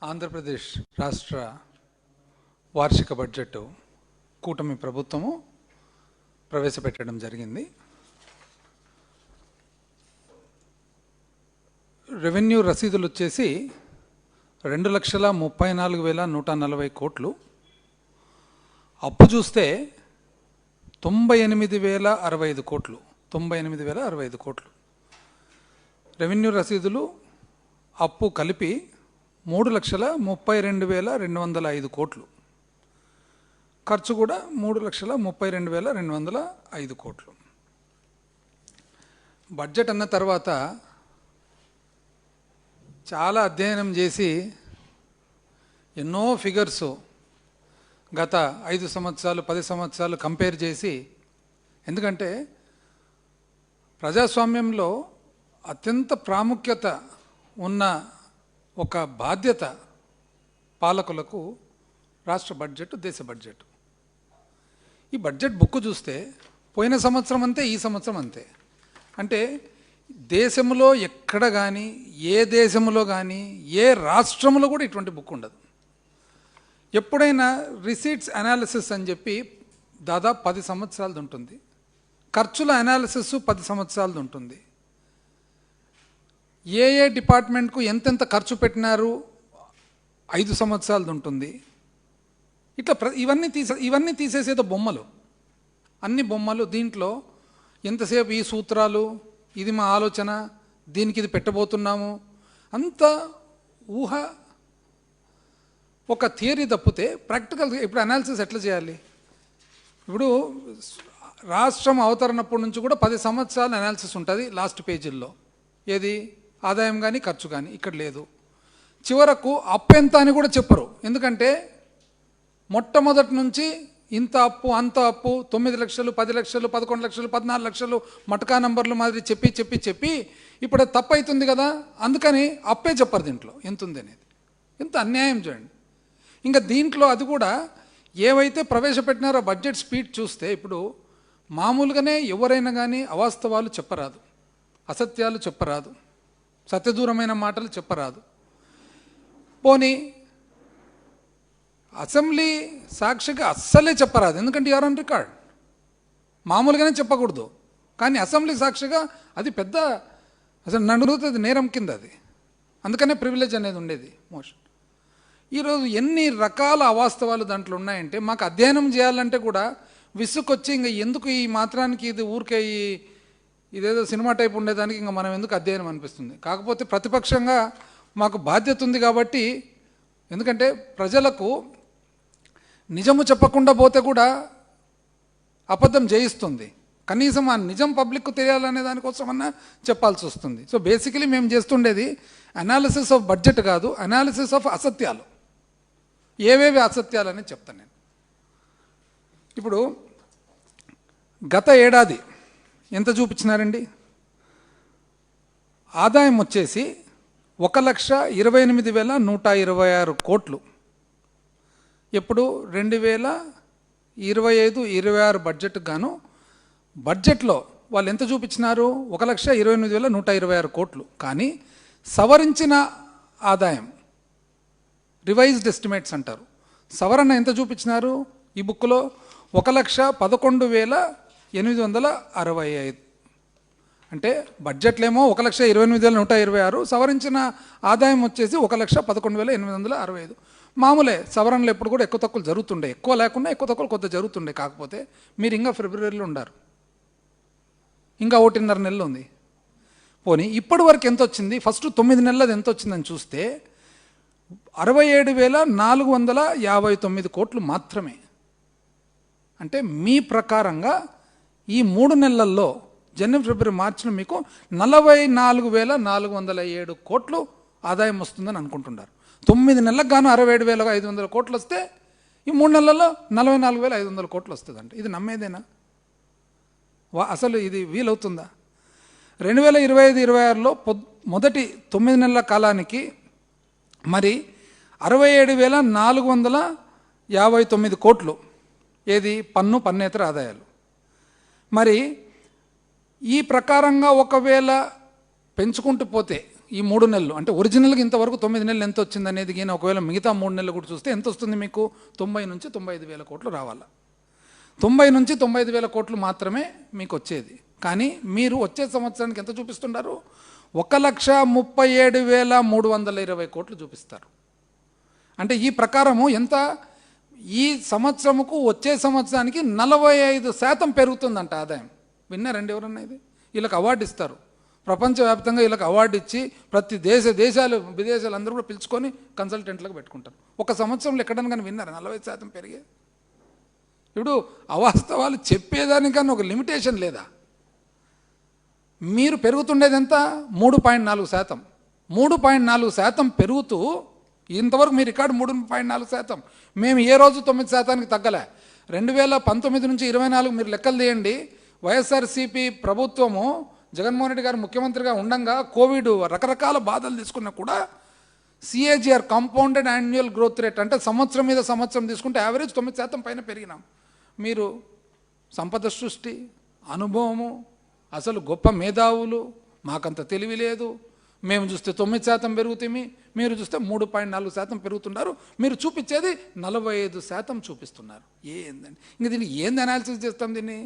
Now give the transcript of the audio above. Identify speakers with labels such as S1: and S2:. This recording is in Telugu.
S1: ఆంధ్రప్రదేశ్ రాష్ట్ర వార్షిక బడ్జెట్ కూటమి ప్రభుత్వము ప్రవేశపెట్టడం జరిగింది. రెవెన్యూ రసీదులు వచ్చేసి 2,34,140 కోట్లు. అప్పు చూస్తే 98,065 కోట్లు. 98,065 కోట్లు. రెవెన్యూ రసీదులు అప్పు కలిపి 3,32,205 కోట్లు. ఖర్చు కూడా 3,32,205 కోట్లు. బడ్జెట్ అన్న తర్వాత చాలా అధ్యయనం చేసి ఎన్నో ఫిగర్స్ గత 5 సంవత్సరాలు 10 సంవత్సరాలు కంపేర్ చేసి, ఎందుకంటే ప్రజాస్వామ్యంలో అత్యంత ప్రాముఖ్యత ఉన్న ఒక బాధ్యత పాలకులకు రాష్ట్ర బడ్జెట్, దేశ బడ్జెట్. ఈ బడ్జెట్ బుక్ చూస్తే పోయిన సంవత్సరం అంతే, ఈ సంవత్సరం అంతే. అంటే దేశంలో ఎక్కడ కానీ, ఏ దేశంలో కానీ, ఏ రాష్ట్రంలో కూడా ఇటువంటి బుక్ ఉండదు. ఎప్పుడైనా రిసీట్స్ అనాలిసిస్ అని చెప్పి దాదాపు 10 సంవత్సరాలది ఉంటుంది. ఖర్చుల అనాలిసిస్ 10 సంవత్సరాలది ఉంటుంది. ఏ డిపార్ట్మెంట్కు ఎంతెంత ఖర్చు పెట్టినారు 5 సంవత్సరాలది ఉంటుంది. ఇట్లా ఇవన్నీ తీసేసేదో బొమ్మలు, అన్ని బొమ్మలు. దీంట్లో ఎంతసేపు ఈ సూత్రాలు, ఇది మా ఆలోచన, దీనికి ఇది పెట్టబోతున్నాము, అంత ఊహ, ఒక థియరీ తప్పితే ప్రాక్టికల్. ఇప్పుడు అనాలిసిస్ ఎట్లా చేయాలి? ఇప్పుడు రాష్ట్రం అవతరణప్పటి నుంచి కూడా 10 సంవత్సరాల అనాలిసిస్ ఉంటుంది లాస్ట్ పేజీల్లో. ఏది? ఆదాయం కానీ ఖర్చు కానీ. ఇక్కడ లేదు. చివరకు అప్పు ఎంత అని కూడా చెప్పరు. ఎందుకంటే మొట్టమొదటి నుంచి ఇంత అప్పు, అంత అప్పు, 9 లక్షలు, 10 లక్షలు, 11 లక్షలు, 14 లక్షలు మటకా నంబర్లు మాదిరి చెప్పి ఇప్పుడు అది తప్పు అవుతుంది కదా, అందుకని అప్పే చెప్పరు దీంట్లో ఎంత ఉంది అనేది. ఎంత అన్యాయం చూడండి. ఇంకా దీంట్లో అది కూడా ఏవైతే ప్రవేశపెట్టినారో బడ్జెట్ స్పీడ్ చూస్తే, ఇప్పుడు మామూలుగానే ఎవరైనా కానీ అవాస్తవాలు చెప్పరాదు, అసత్యాలు చెప్పరాదు, సత్యదూరమైన మాటలు చెప్పరాదు. పోనీ అసెంబ్లీ సాక్షిగా అస్సలే చెప్పరాదు, ఎందుకంటే యూఆర్ ఆన్ రికార్డ్. మామూలుగానే చెప్పకూడదు, కానీ అసెంబ్లీ సాక్షిగా అది పెద్ద అసలు నడుగుతుంది, నేరం కింద అది. అందుకనే ప్రివిలేజ్ అనేది ఉండేది మోషన్. ఈరోజు ఎన్ని రకాల అవాస్తవాలు దాంట్లో ఉన్నాయంటే మాకు అధ్యయనం చేయాలంటే కూడా విసుకొచ్చి, ఇంకా ఎందుకు ఈ మాత్రానికి ఇది ఊరికే ఇదేదో సినిమా టైప్ ఉండేదానికి ఇంకా మనం ఎందుకు అధ్యయనం అనిపిస్తుంది. కాకపోతే ప్రతిపక్షంగా మాకు బాధ్యత ఉంది కాబట్టి, ఎందుకంటే ప్రజలకు నిజము చెప్పకుండా పోతే కూడా అబద్ధం చేయిస్తుంది. కనీసం ఆ నిజం పబ్లిక్కు తెలియాలనే దానికోసమన్నా చెప్పాల్సి వస్తుంది. సో బేసికలీ మేము చేస్తుండేది అనాలిసిస్ ఆఫ్ బడ్జెట్ కాదు, అనాలిసిస్ ఆఫ్ అసత్యాలు. ఏవేవి అసత్యాలని చెప్తాను నేను. ఇప్పుడు గత ఏడాది ఎంత చూపించినారండి? ఆదాయం వచ్చేసి 1,28,126 కోట్లు. ఎప్పుడు? 2025-26 బడ్జెట్ గాను బడ్జెట్లో వాళ్ళు ఎంత చూపించినారు? 1,28,126 కోట్లు. కానీ సవరించిన ఆదాయం, రివైజ్డ్ ఎస్టిమేట్స్ అంటారు, సవరణ ఎంత చూపించినారు ఈ బుక్లో? 1,11,865. అంటే బడ్జెట్లేమో 1,28,126, సవరించిన ఆదాయం వచ్చేసి 1,11,865. మామూలే, సవరణలు ఎప్పుడు కూడా ఎక్కువ తక్కువలు జరుగుతుండే, ఎక్కువ లేకుండా ఎక్కువ తక్కువలు కొంత జరుగుతుండే. కాకపోతే మీరు ఇంకా ఫిబ్రవరిలో ఉండారు, ఇంకా 1.5 నెలలు ఉంది. పోనీ ఇప్పటి వరకు ఎంత వచ్చింది? ఫస్ట్ 9 నెలలది ఎంత వచ్చిందని చూస్తే 67,459 కోట్లు మాత్రమే. అంటే మీ ప్రకారంగా ఈ 3 నెలల్లో, జనవరి, ఫిబ్రవరి, మార్చిలో మీకు 44,407 కోట్లు ఆదాయం వస్తుందని అనుకుంటున్నారు. 9 నెలలకు గాను 67,500 కోట్లు వస్తే ఈ 3 నెలల్లో 44,500 కోట్లు వస్తుందండి. ఇది నమ్మేదేనా? అసలు ఇది వీలవుతుందా? 2025-26లో మొదటి 9 నెలల కాలానికి మరి 67,459 కోట్లు. ఏది? పన్నేతర ఆదాయాలు. మరి ఈ ప్రకారంగా ఒకవేళ పెంచుకుంటూ పోతే ఈ 3 నెలలు అంటే ఒరిజినల్గా ఇంతవరకు 9 నెలలు ఎంత వచ్చింది అనేది కానీ ఒకవేళ మిగతా 3 నెలలు కూడా చూస్తే ఎంత వస్తుంది మీకు? 90 నుంచి 95 వేల కోట్లు రావాలి. 90 నుంచి 95 వేల కోట్లు మాత్రమే మీకు వచ్చేది. కానీ మీరు వచ్చే సంవత్సరానికి ఎంత చూపిస్తున్నారు? 1,37,320 కోట్లు చూపిస్తారు. అంటే ఈ ప్రకారము ఎంత? ఈ సంవత్సరముకు వచ్చే సంవత్సరానికి 45% పెరుగుతుందంట ఆదాయం. విన్నారండి ఎవరన్నా? ఇది వీళ్ళకి అవార్డు ఇస్తారు, ప్రపంచవ్యాప్తంగా వీళ్ళకి అవార్డు ఇచ్చి ప్రతి దేశాలు విదేశాలు అందరూ కూడా పిలుచుకొని కన్సల్టెంట్లకు పెట్టుకుంటారు. ఒక సంవత్సరంలో ఎక్కడన్నా కానీ విన్నారా 40% పెరిగేది? ఇప్పుడు అవాస్తవాలు చెప్పేదానికన్నా ఒక లిమిటేషన్ లేదా? మీరు పెరుగుతుండేది ఎంత? 3.4%. 3.4% పెరుగుతూ ఇంతవరకు మీ రికార్డు 3.4%. మేము ఏ రోజు 9% తగ్గలే. 2019 నుంచి 24 మీరు లెక్కలు తీయండి. వైఎస్ఆర్సీపీ ప్రభుత్వము జగన్మోహన్ రెడ్డి గారు ముఖ్యమంత్రిగా ఉండంగా కోవిడ్ రకరకాల బాధలు తీసుకున్నా కూడా CAGR compounded annual growth rate అంటే సంవత్సరం మీద సంవత్సరం తీసుకుంటే యావరేజ్ 9% పైన పెరిగినాం. మీరు సంపద సృష్టి, అనుభవము, అసలు గొప్ప మేధావులు, మాకంత తెలివి లేదు, మేము చూస్తే 9% పెరుగుతుంది, మీరు చూస్తే 3.4% పెరుగుతున్నారు, మీరు చూపించేది 45% చూపిస్తున్నారు. ఏందండి? ఇంక దీనికి ఏంది అనాలిసిస్ చేస్తాం దీన్ని?